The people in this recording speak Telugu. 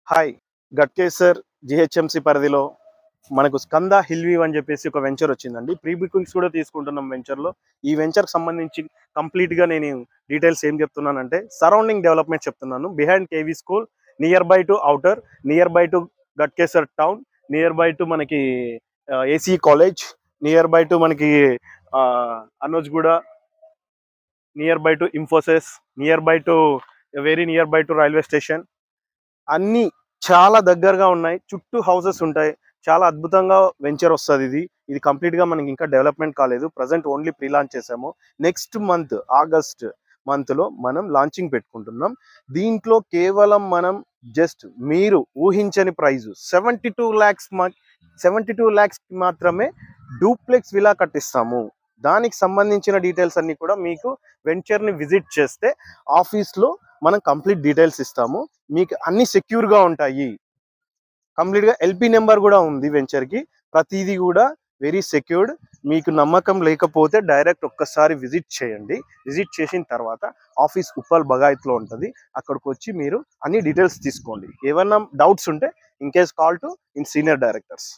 హాయ్. గట్కేసర్ జిహెచ్ఎంసి పరిధిలో మనకు స్కంద హిల్ వ్యూ అని చెప్పేసి ఒక వెంచర్ వచ్చిందండి. ప్రీ బుకింగ్స్ కూడా తీసుకుంటున్నాం వెంచర్లో. ఈ వెంచర్కి సంబంధించి కంప్లీట్గా నేను డీటెయిల్స్ ఏం చెప్తున్నానంటే సరౌండింగ్ డెవలప్మెంట్ చెప్తున్నాను. Behind KV school, near by to outer, near by to Ghatkesar town, near by to మనకి AC college, near by to మనకి అనోజ్ కూడా, near by to Infosys, near by to very near by to railway station. అన్ని చాలా దగ్గరగా ఉన్నాయి. చుట్టూ హౌసెస్ ఉంటాయి. చాలా అద్భుతంగా వెంచర్ వస్తుంది. ఇది కంప్లీట్ గా మనకి ఇంకా డెవలప్మెంట్ కాలేదు. ప్రజెంట్ ఓన్లీ ప్రీ లాంచ్ చేసాము. నెక్స్ట్ మంత్ ఆగస్ట్ మంత్ లో మనం లాంచింగ్ పెట్టుకుంటున్నాం. దీంట్లో కేవలం మనం జస్ట్ మీరు ఊహించని ప్రైజ్ 72 lakhs మాత్రమే డూప్లెక్స్ విలా కట్టిస్తాము. దానికి సంబంధించిన డీటెయిల్స్ అన్ని కూడా మీకు వెంచర్ ని విజిట్ చేస్తే ఆఫీస్ లో మనం కంప్లీట్ డీటెయిల్స్ ఇస్తాము. మీకు అన్ని సెక్యూర్ గా ఉంటాయి. కంప్లీట్ గా ఎల్పి నెంబర్ కూడా ఉంది వెంచర్ కి. ప్రతిదీ కూడా వెరీ సెక్యూర్డ్. మీకు నమ్మకం లేకపోతే డైరెక్ట్ ఒక్కసారి విజిట్ చేయండి. విజిట్ చేసిన తర్వాత ఆఫీస్ ఉప్పల్ బగాయత్ లో ఉంటుంది. అక్కడికి వచ్చి మీరు అన్ని డీటెయిల్స్ తీసుకోండి. ఏమన్నా డౌట్స్ ఉంటే in case call to in senior directors.